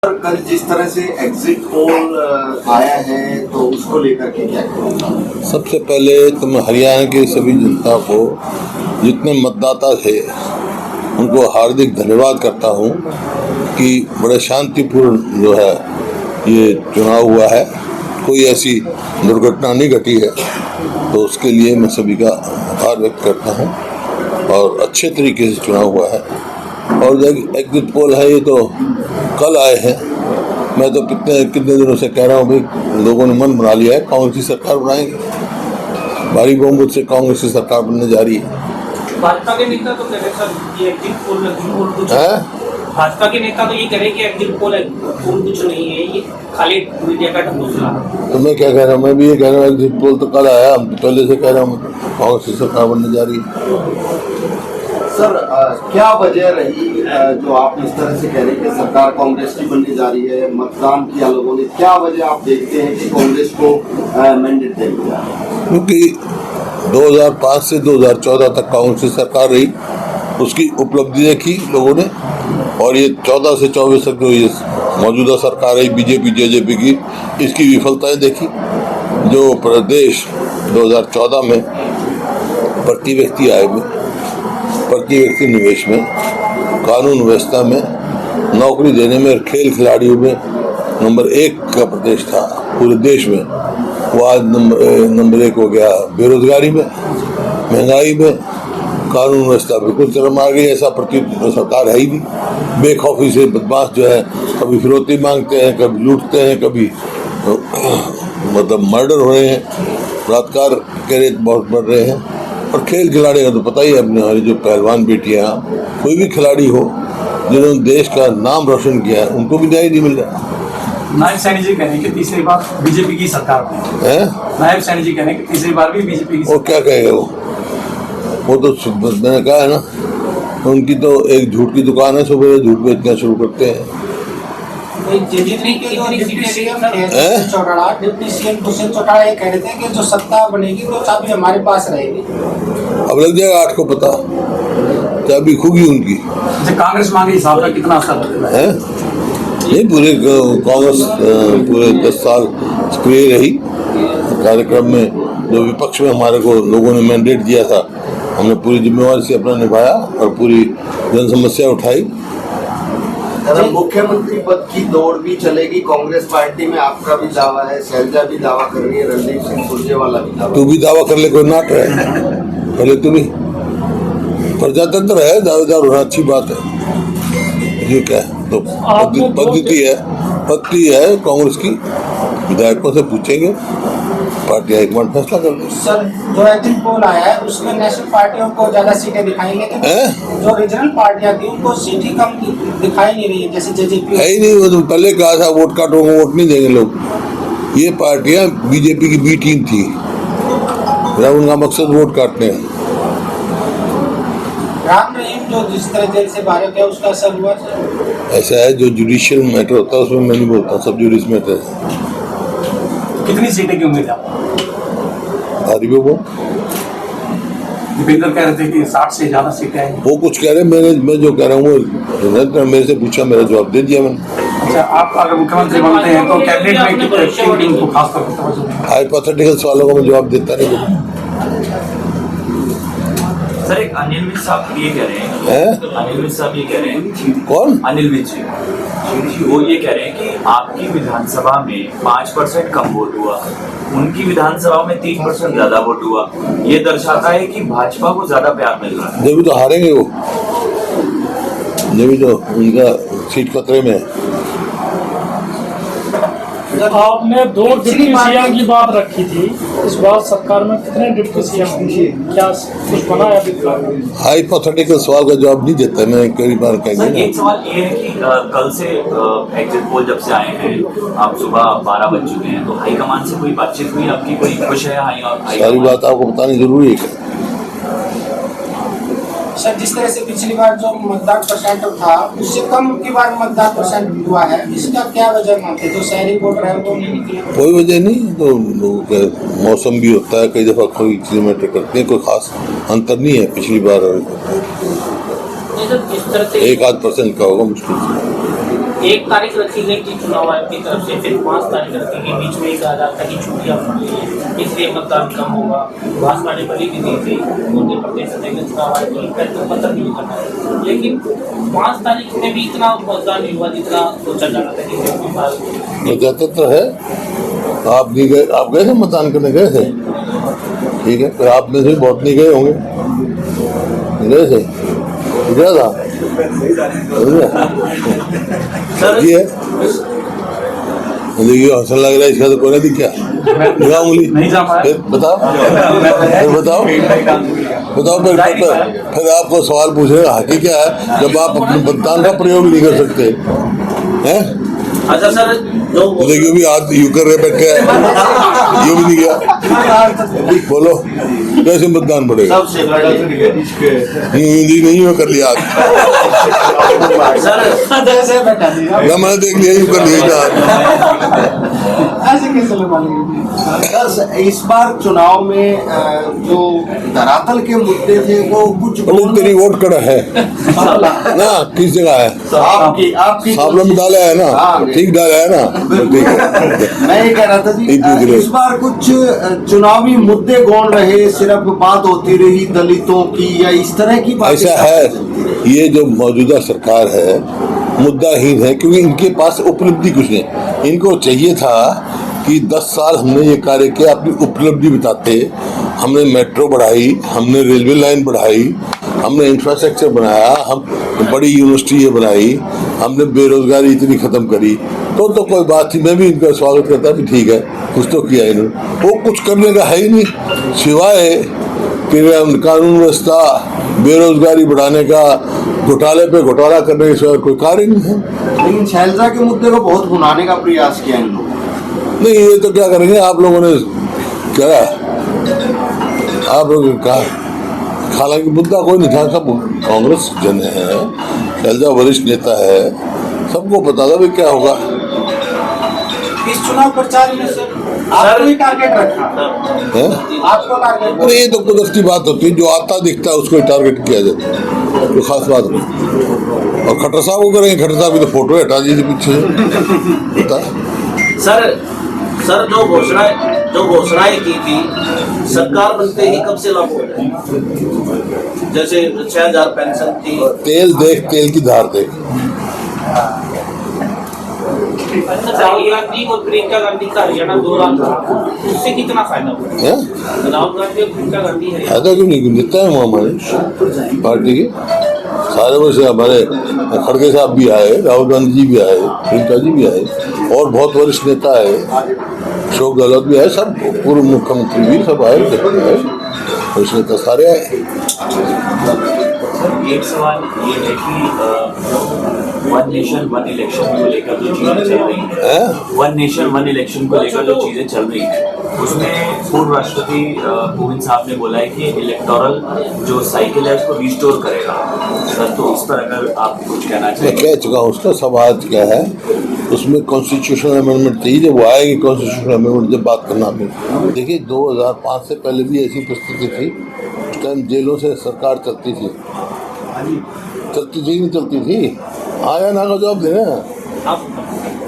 कल जिस तरह से एग्जिट पोल आया है तो उसको लेकर के क्या कहेंगे? सबसे पहले तो मैं हरियाणा के सभी जनता को, जितने मतदाता थे, उनको हार्दिक धन्यवाद करता हूं कि बड़े शांतिपूर्ण जो है ये चुनाव हुआ है। कोई ऐसी दुर्घटना नहीं घटी है, तो उसके लिए मैं सभी का आभार व्यक्त करता हूं। और अच्छे तरीके से चुनाव हुआ है। और जो एग्जिट पोल है ये तो कल आए हैं। मैं तो कितने दिनों से कह रहा हूँ भाई, लोगों ने मन बना लिया है कांग्रेस की सरकार बनाएंगे। भारी बहुमत से कांग्रेस की सरकार बनने जा रही है। भाजपा के नेता तो कह रहे सर ये एग्जिट पोल कुछ है। भाजपा के नेता तो ये कह रहे कि एग्जिट पोल कुछ नहीं है, ये खाली मीडिया का ढकोसला। तो मैं क्या कह रहा हूँ, मैं भी ये कह रहा हूँ एग्जिट पोल तो कल आया, हम तो पहले से कह रहा हूँ कांग्रेस की सरकार बनने जा रही है। सर क्या वजह रही जो आप इस तरह से कह रहे हैं कि सरकार कांग्रेस की बनने जा रही है? मतदान किया लोगों ने, क्या वजह आप देखते हैं कि कांग्रेस को मैंडेट दे दिया? क्योंकि 2005 से 2014 तक कांग्रेस की सरकार रही, उसकी उपलब्धि देखी लोगों ने। और ये 14 से 24 तक जो ये मौजूदा सरकार है बीजेपी जेजेपी की, इसकी विफलताएं देखी। जो प्रदेश 2014 में प्रति व्यक्ति आय में, प्रति व्यक्ति निवेश में, कानून व्यवस्था में, नौकरी देने में, खेल खिलाड़ियों में नंबर 1 का प्रदेश था पूरे देश में, वो आज नंबर 1 हो गया। बेरोजगारी में, महंगाई में, कानून व्यवस्था बिल्कुल चरम आ गई। ऐसा सरकार है ही नहीं। बेखौफी से बदमाश जो है कभी फिरौती मांगते हैं, कभी लूटते हैं, कभी मतलब मर्डर हो रहे हैं, बलात्कार के रेट बहुत बढ़ रहे हैं। और खेल खिलाड़ी का तो पता ही है, अपने हमारी जो पहलवान बेटियां, कोई भी खिलाड़ी हो जिन्होंने देश का नाम रोशन किया है, उनको भी न्याय नहीं मिल रहा। नायब सैनी जी कह रहे हैं कि तीसरी बार बीजेपी की सरकार है। नायब सैनी जी कह रहे हैं कि तीसरी बार भी बीजेपी की। वो क्या कहेगा वो तो मैंने कहा है ना, उनकी तो एक झूठ की दुकान है, सुबह झूठ बेचना शुरू करते हैं। डिप्टी सीएम दुष्यंत चौटाला ये कह रहे थे कि जो सत्ता बनेगी वो चाबी हमारे पास रहेगी। अब लग जाएगा 8 को पता, चाबी खूबी उनकी। कांग्रेस मांगे हिसाब का कितना असर है? नहीं, पूरे कांग्रेस पूरे 10 साल सक्रिय रही कार्यक्रम में। जो विपक्ष में हमारे को लोगों ने मैंडेट दिया था, हमने पूरी जिम्मेवारी से अपना निभाया और पूरी जन समस्या उठाई। मुख्यमंत्री पद की दौड़ भी चलेगी कांग्रेस पार्टी में, आपका भी दावा है, शैलजा भी दावा कर रही है, रणदीप सिंह सुरजेवाला भी दावा। तू भी दावा कर ले, कोई नाट है पहले तू भी। प्रजातंत्र है, दावेदार होना अच्छी बात है। ये क्या है तो पद्धति है कांग्रेस की। विधायकों से पूछेंगे, पार्टी हाईकमान फैसला कर देगी। सर जो एग्जिट पोल आया है उसमें नेशनल पार्टियों को ज्यादा सीटें दिखाई नहीं, जो रीजनल पार्टियां थी उनको सीट ही कम दिखाई नहीं रही है, जैसे जेजेपी है ही नहीं। वो तो पहले कहा था वोट काटो, वोट नहीं देंगे लोग। ये पार्टियां बीजेपी की बी टीम थी, उनका मकसद वोट काटने हैं। राम रहीम जो जिस तरह जेल से बाहर गया उसका असर हुआ सर? ऐसा है, जो जुडिशियल मैटर होता है उसमें मैं नहीं बोलता, सब जुडिस मैटर है। कितनी सीटें की उम्मीद है? वो दीपेंद्र कह रहे थे कि 60 से ज्यादा सीटें आएंगी। वो कुछ कह रहे हैं, मैं जो कह रहा हूँ वो मेरे से पूछा, मेरा जवाब दे दिया मैंने। अच्छा, आप अगर मुख्यमंत्री बनते हैं तो कैबिनेट में को खास तौर हाइपोथेटिकल सवालों का मैं जवाब देता नहीं। सर एक अनिल विज साहब ये कह रहे हैं, अनिल विज साहब ये कह रहे हैं। कौन? अनिल विज जी, वो ये कह रहे हैं कि आपकी विधानसभा में 5% कम वोट हुआ, उनकी विधानसभा में 3% ज्यादा वोट हुआ। ये दर्शाता है कि भाजपा को ज्यादा प्यार मिल रहा है। जब भी तो हारेंगे वो, जब भी तो उनका सीट खतरे में है। आपने 2 डिप्टी सीएम की बात रखी थी, इस बार सरकार में कितने डिप्टी सीएम थे? क्या कुछ बना है? हाइपोथेटिकल सवाल का जवाब नहीं देता मैं, कई बार कह सर एक सवाल ये है कि कल से एग्जिट पोल जब से आए हैं, आप सुबह 12 बज चुके हैं, तो हाईकमान से कोई बातचीत हुई आपकी? कोई खुश है? सारी बात आपको बतानी जरूरी है। सर जिस तरह से पिछली बार जो मतदान परसेंट था उससे कम की बार मतदान परसेंट हुआ है, इसका क्या वजह मानते? जो शहरी वोटर है वो नहीं निकले? कोई वजह नहीं, तो लोगों का मौसम भी होता है, कई दफा कोई चीज़ मैटर करते हैं, कोई खास अंतर नहीं है पिछली बार और 1-8% का होगा मुश्किल से। 1 तारीख रखी गई थी चुनाव आयोग की तरफ से, फिर 5 तारीख रखी गई, बीच में ही कहा जाता कि छुट्टियां पड़ रही है इसलिए मतदान कम होगा। भाजपा ने बड़ी भी दी थी मध्य प्रदेश में चुनाव आयोग को पत्र भी करना है, लेकिन 5 तारीख में भी इतना मतदान नहीं हुआ जितना सोचा जा रहा था कि जाते तो है। आप नहीं गए, आप गए थे मतदान करने गए थे, ठीक है, फिर आप में से बहुत नहीं गए होंगे, गए थे, गया था ये देखिए हौसला लग रहा है इसका, तो कोई नहीं दिखा दिखा उंगली, फिर बताओ फिर आपको सवाल पूछ रहे हैं क्या है जब आप अपने मतदान का प्रयोग नहीं कर सकते हैं। अच्छा सर, देखिए भी हाथ यू कर रहे बैठे हैं, यू भी नहीं गया, बोलो कैसे मतदान पड़ेगा, हिंदी नहीं हो कर लिया मैंने देख लिया, यू कर लिया ऐसे कैसे लोग मानेंगे? सर इस बार चुनाव में जो धरातल के मुद्दे थे वो कुछ तेरी वोट कड़ा है ना, किस जगह है, आपकी आप लोग डाला है ना, ठीक डाला है ना, ठीक है। मैं ये कह रहा था जी इस बार कुछ चुनावी मुद्दे कौन रहे, सिर्फ बात होती रही दलितों की या इस तरह की बात? ऐसा है, ये जो मौजूदा सरकार है मुद्दाहीन है क्योंकि इनके पास उपलब्धि कुछ नहीं। इनको चाहिए था कि 10 साल हमने ये कार्य किया, अपनी उपलब्धि बताते। हमने मेट्रो बढ़ाई, हमने रेलवे लाइन बढ़ाई, हमने इंफ्रास्ट्रक्चर बनाया, हम बड़ी यूनिवर्सिटी बनाई, हमने बेरोजगारी इतनी खत्म करी, तो कोई बात थी। मैं भी इनका स्वागत करता कि ठीक है कुछ तो किया इन्होंने। वो कुछ करने का है ही नहीं सिवाय कानून व्यवस्था, बेरोजगारी बढ़ाने का, घोटाले पे घोटाला करने के सिवाय कोई कार्य नहीं है। लेकिन शैलजा के मुद्दे को बहुत भुनाने का प्रयास किया इन लोगों ने। नहीं, ये तो क्या करेंगे, आप लोगों ने क्या आप लोगों ने कहा, हालांकि मुद्दा कोई नहीं था, सब कांग्रेस जन है, शैलजा वरिष्ठ नेता है, सबको पता था भाई क्या होगा। इस चुनाव प्रचार में सर आपको ही टारगेट रखा है? आपको टारगेट? अरे ये तो कुदरती बात होती है, जो आता दिखता है उसको ही टारगेट किया जाता है, तो खास बात नहीं। और खट्टर साहब को करेंगे, खट्टर साहब की तो फोटो हटा दीजिए पीछे बता। सर जो घोषणाएं की थी सरकार बनते ही कब से लागू हो रही, जैसे 6000 पेंशन थी। तेल देख, तेल की धार देख। राहुल गांधी और प्रियंका गांधी का हरियाणा दौरा था, उससे कितना फायदा हुआ? राहुल गांधी और प्रियंका गांधी है फायदा क्यों नहीं, नेता है हमारे पार्टी के सारे वैसे, हमारे खड़गे साहब भी आए, राहुल गांधी जी भी आए, प्रियंका जी भी आए, और बहुत वरिष्ठ नेता है, अशोक गहलोत भी आए, सब पूर्व मुख्यमंत्री भी सब आए, वरिष्ठ नेता सारे आए। एक सवाल ये है कि वन नेशन वन इलेक्शन को लेकर जो चीजें चल रही है, वन नेशन वन इलेक्शन को लेकर जो चीजें चल रही है, उसमें पूर्व राष्ट्रपति कोविंद साहब ने बोला है कि इलेक्टोरल जो साइकिल है उसको रिस्टोर करेगा। सर तो इस पर अगर आप कुछ कहना चाहिए। मैं कह चुका हूँ, उसका सवाल क्या है, उसमें कॉन्स्टिट्यूशनल अमेंडमेंट थी, जब वो आएगी कॉन्स्टिट्यूशनल अमेंडमेंट जब बात करना फिर देखिए। 2005 से पहले भी ऐसी परिस्थिति थी, उस टाइम जेलों से सरकार चलती थी नहीं चलती थी, आया ना का जवाब देना,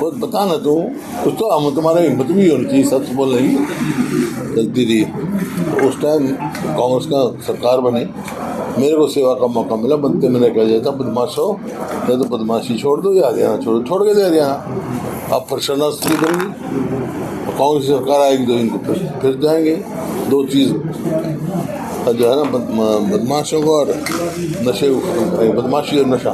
कुछ बता ना तू कुछ, तो हम तुम्हारा हिम्मत भी होनी चाहिए, सच बोल रही चलती थी। तो उस टाइम कांग्रेस का सरकार बनी, मेरे को सेवा का मौका मिला, बनते मैंने कह दिया था बदमाश हो या तो बदमाशी छोड़ दो या हरियाणा छोड़ के दे हरियाणा। आप फिर शरणार्थी करेंगे, कांग्रेस की सरकार आएगी तो इनको फिर जाएंगे। 2 चीज़ जो है ना, बदमाशों को और नशे को खत्म करेंगे, बदमाशी और नशा।